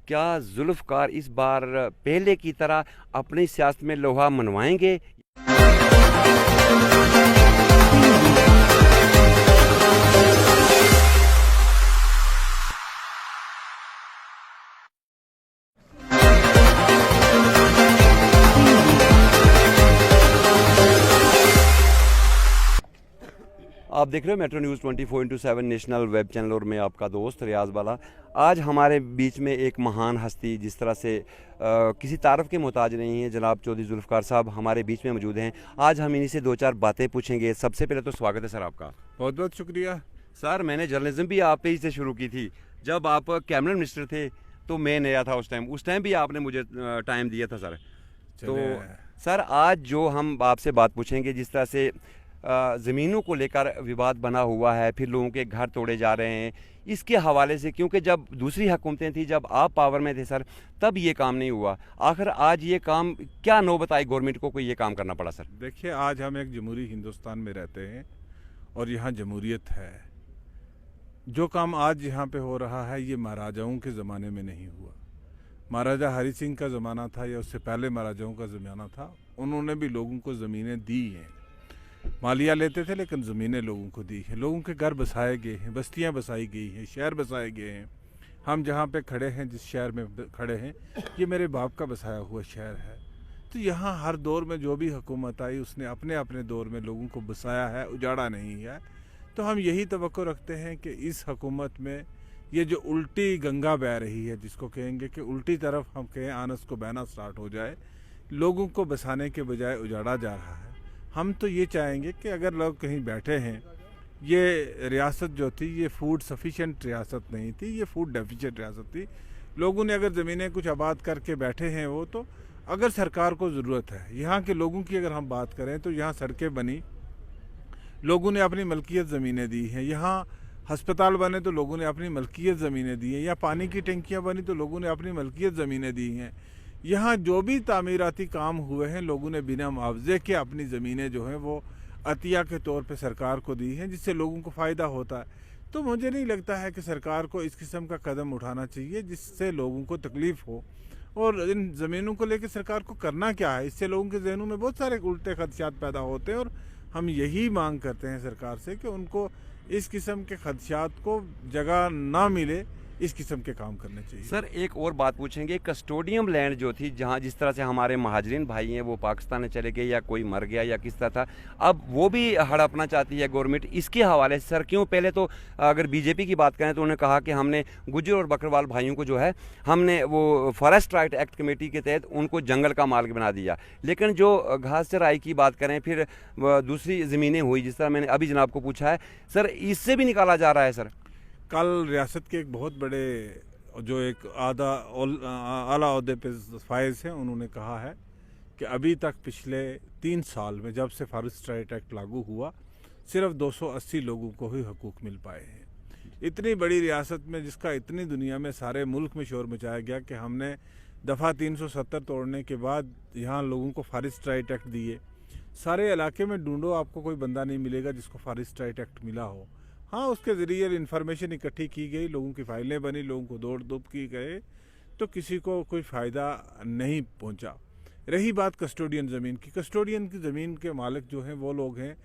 क्या जुल्फ़कार इस बार पहले की तरह अपनी सियासत में लोहा मनवाएंगे? आप देख रहे हो metro news 24/7 national web channel और मैं आपका दोस्त रियाज बाला। आज हमारे बीच में एक महान हस्ती, जिस तरह से किसी तारफ़ के मोहताज नहीं है, जनाब चौधरी जुल्फ़कार साहब हमारे बीच में मौजूद हैं। आज हम इन्हीं से दो चार बातें पूछेंगे। सबसे पहले तो स्वागत है सर आपका। बहुत बहुत शुक्रिया सर, मैंने जर्नलिज्म भी आप ही से शुरू की थी। जब आप कैबिनेट मिनिस्टर थे तो मैं नया था उस टाइम भी आपने मुझे टाइम दिया था सर। तो सर, आज जो हम आपसे बात पूछेंगे, जिस तरह से ज़मीनों को लेकर विवाद बना हुआ है, फिर लोगों के घर तोड़े जा रहे हैं, इसके हवाले से, क्योंकि जब दूसरी हुकूमतें थी, जब आप पावर में थे सर, तब ये काम नहीं हुआ। आखिर आज ये काम क्या नौबत आई गवर्नमेंट को ये काम करना पड़ा सर? देखिए, आज हम एक जमहूरी हिंदुस्तान में रहते हैं और यहाँ जमहूरियत है। जो काम आज यहाँ पे हो रहा है ये महाराजाओं के ज़माने में नहीं हुआ। महाराजा हरि सिंह का ज़माना था या उससे पहले महाराजाओं का ज़माना था, उन्होंने भी लोगों को ज़मीनें दी हैं। मालिया लेते थे लेकिन ज़मीनें लोगों को दी हैं। लोगों के घर बसाए गए हैं, बस्तियां बसाई गई हैं, शहर बसाए गए हैं। हम जहाँ पे खड़े हैं, जिस शहर में खड़े हैं, ये मेरे बाप का बसाया हुआ शहर है। तो यहाँ हर दौर में जो भी हुकूमत आई उसने अपने अपने दौर में लोगों को बसाया है, उजाड़ा नहीं है। तो हम यही तवक्को रखते हैं कि इस हुकूमत में ये जो उल्टी गंगा बह रही है, जिसको कहेंगे कि उल्टी तरफ हम कहें आनस को बहना स्टार्ट हो जाए, लोगों को बसाने के बजाय उजाड़ा जा रहा है। हम तो ये चाहेंगे कि अगर लोग कहीं बैठे हैं, ये रियासत जो थी ये फूड सफिशिएंट रियासत नहीं थी, ये फूड डेफिशिएंट रियासत थी। लोगों ने अगर ज़मीनें कुछ आबाद करके बैठे हैं वो, तो अगर सरकार को ज़रूरत है, यहाँ के लोगों की अगर हम बात करें तो यहाँ सड़कें बनी, लोगों ने अपनी मलकियत ज़मीनें दी हैं। यहाँ हस्पताल बने तो लोगों ने अपनी मलकियत ज़मीनें दी हैं। या पानी की टंकियाँ बनी तो लोगों ने अपनी मलकियत ज़मीनें दी हैं। यहाँ जो भी तामीराती काम हुए हैं, लोगों ने बिना मुआवजे के अपनी ज़मीनें जो हैं वो अतिया के तौर पे सरकार को दी हैं, जिससे लोगों को फ़ायदा होता है। तो मुझे नहीं लगता है कि सरकार को इस किस्म का कदम उठाना चाहिए जिससे लोगों को तकलीफ़ हो। और इन ज़मीनों को लेकर सरकार को करना क्या है, इससे लोगों के जहनों में बहुत सारे उल्टे खदशात पैदा होते हैं। और हम यही मांग करते हैं सरकार से कि उनको इस किस्म के खदशात को जगह ना मिले, इस किस्म के काम करने चाहिए। सर, एक और बात पूछेंगे, कस्टोडियम लैंड जो थी, जहां जिस तरह से हमारे महाजरीन भाई हैं वो पाकिस्तान में चले गए या कोई मर गया या किस तरह था, अब वो भी हड़पना चाहती है गवर्नमेंट। इसके हवाले से सर क्यों, पहले तो अगर बीजेपी की बात करें तो उन्होंने कहा कि हमने गुज्जर और बकरवाल भाइयों को जो है, हमने वो फॉरेस्ट राइट एक्ट कमेटी के तहत उनको जंगल का मालिक बना दिया। लेकिन जो घास चराई की बात करें, फिर दूसरी ज़मीनें हुई, जिस तरह मैंने अभी जनाब को पूछा है सर, इससे भी निकाला जा रहा है सर। कल रियासत के एक बहुत बड़े जो एक आला ओहदे पे फायज हैं, उन्होंने कहा है कि अभी तक पिछले 3 साल में जब से फॉरेस्ट राइट एक्ट लागू हुआ, सिर्फ 280 लोगों को ही हकूक़ मिल पाए हैं। इतनी बड़ी रियासत में, जिसका इतनी दुनिया में सारे मुल्क में शोर मचाया गया कि हमने दफ़ा 370 तोड़ने के बाद यहाँ लोगों को फॉरेस्ट राइट एक्ट दिए। सारे इलाके में ढूंढो, आपको कोई बंदा नहीं मिलेगा जिसको फॉरेस्ट राइट एक्ट मिला हो। हाँ, उसके ज़रिए इन्फॉर्मेशन इकट्ठी की गई, लोगों की फाइलें बनी, लोगों को दौड़ धूप की गए, तो किसी को कोई फ़ायदा नहीं पहुंचा। रही बात कस्टोडियन ज़मीन की, कस्टोडियन की ज़मीन के मालिक जो हैं वो लोग हैं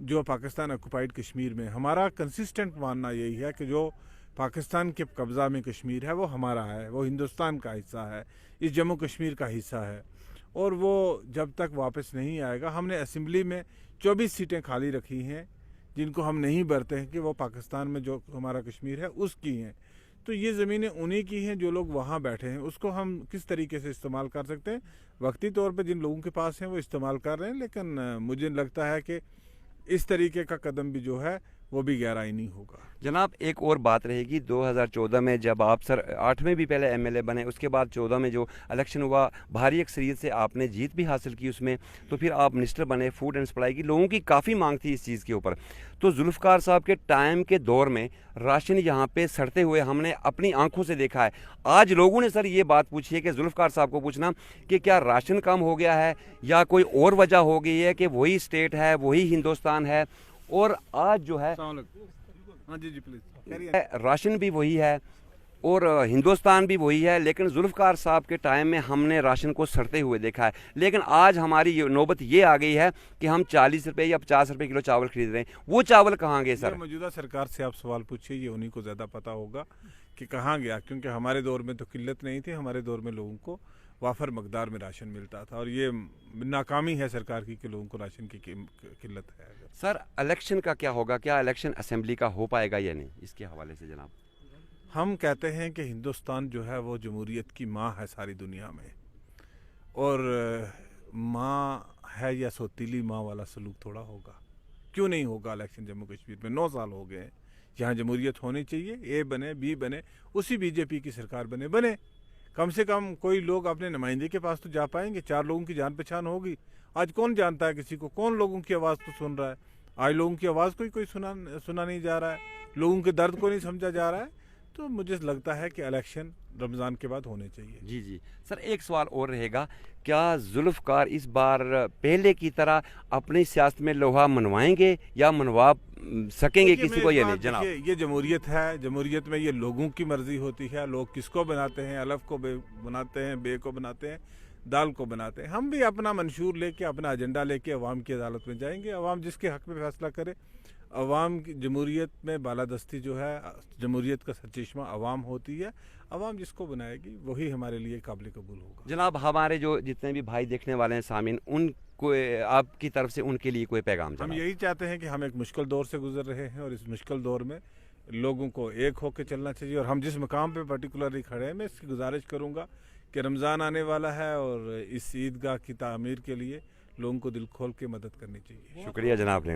जो पाकिस्तान ऑक्युपाइड कश्मीर में। हमारा कंसिस्टेंट मानना यही है कि जो पाकिस्तान के कब्ज़ा में कश्मीर है वो हमारा है, वो हिंदुस्तान का हिस्सा है, इस जम्मू कश्मीर का हिस्सा है। और वो जब तक वापस नहीं आएगा, हमने असम्बली में 24 सीटें खाली रखी हैं जिनको हम नहीं भरते हैं कि वो पाकिस्तान में जो हमारा कश्मीर है उसकी हैं। तो ये ज़मीनें उन्हीं की हैं जो लोग वहाँ बैठे हैं। उसको हम किस तरीके से इस्तेमाल कर सकते हैं, वक्ती तौर पे जिन लोगों के पास हैं वो इस्तेमाल कर रहे हैं, लेकिन मुझे लगता है कि इस तरीके का कदम भी जो है वो भी गहराई नहीं होगा। जनाब, एक और बात रहेगी, 2014 में जब आप सर 8 में भी पहले एमएलए बने, उसके बाद 14 में जो इलेक्शन हुआ, भारी अक्सरियत से आपने जीत भी हासिल की उसमें, तो फिर आप मिनिस्टर बने फूड एंड सप्लाई की। लोगों की काफ़ी मांग थी इस चीज़ के ऊपर। तो जुल्फ़कार साहब के टाइम के दौर में राशन यहाँ पे सड़ते हुए हमने अपनी आंखों से देखा है। आज लोगों ने सर ये बात पूछी है कि जुल्फ़कार साहब को पूछना कि क्या राशन कम हो गया है या कोई और वजह हो गई है कि वही स्टेट है, वही हिंदुस्तान है, और आज जो है हाँ जी प्लीज, राशन भी वही है, और हिंदुस्तान भी वही है, लेकिन जुल्फ़िकार साहब के टाइम में हमने राशन को सड़ते हुए देखा है। लेकिन आज हमारी नौबत ये आ गई है कि हम 40 रुपये या 50 रुपये किलो चावल खरीद रहे हैं। वो चावल कहाँ गए सर? मौजूदा सरकार से आप सवाल पूछिए, ये उन्हीं को ज़्यादा पता होगा कि कहाँ गया, क्योंकि हमारे दौर में तो किल्लत नहीं थी। हमारे दौर में लोगों को वाफर मकदार में राशन मिलता था, और ये नाकामी है सरकार की कि लोगों को राशन की किल्लत है। सर इलेक्शन का क्या होगा? क्या इलेक्शन असेंबली का हो पाएगा या नहीं, इसके हवाले से जनाब? हम कहते हैं कि हिंदुस्तान जो है वो जमहूरियत की माँ है सारी दुनिया में, और माँ है या सौतीली माँ वाला सलूक थोड़ा होगा। क्यों नहीं होगा इलेक्शन जम्मू कश्मीर में? 9 साल हो गए हैं। यहाँ जमहूरियत होनी चाहिए, ए बने बी बने, उसी बीजेपी की सरकार बने कम से कम कोई लोग अपने नुमाइंदे के पास तो जा पाएंगे, 4 लोगों की जान पहचान होगी। आज कौन जानता है किसी को? कौन लोगों की आवाज़ तो सुन रहा है? आज लोगों की आवाज़ कोई सुना नहीं जा रहा है, लोगों के दर्द को नहीं समझा जा रहा है। तो मुझे लगता है कि इलेक्शन रमज़ान के बाद होने चाहिए। जी जी सर, एक सवाल और रहेगा, क्या जुल्फ़िकार इस बार पहले की तरह अपनी सियासत में लोहा मनवाएंगे या मनवा सकेंगे किसी को? ये नहीं जनाब, ये जमहूरियत है। जमहूरियत में ये लोगों की मर्जी होती है। लोग किसको बनाते हैं? अलफ को बनाते हैं, बे को बनाते हैं, दाल को बनाते हैं। हम भी अपना मंशूर लेके, अपना एजेंडा लेके अवाम की अदालत में जाएंगे। अवाम जिसके हक में फैसला करे। अवाम की जमहूरियत में बालादस्ती जो है, जमहूरियत का सरचश्मा अवाम होती है। अवाम जिसको बनाएगी वही हमारे लिए काबिल कबूल होगा। जनाब हमारे जो जितने भी भाई देखने वाले हैं सामीन, उनको आपकी तरफ से उनके लिए कोई पैगाम? हम यही चाहते हैं कि हम एक मुश्किल दौर से गुजर रहे हैं, और इस मुश्किल दौर में लोगों को एक होकर चलना चाहिए। और हम जिस मकाम पे पर्टिकुलरली खड़े हैं, मैं इसकी गुजारिश करूंगा कि रमज़ान आने वाला है, और इस ईदगाह की तामीर के लिए लोगों को दिल खोल के मदद करनी चाहिए। शुक्रिया जनाब।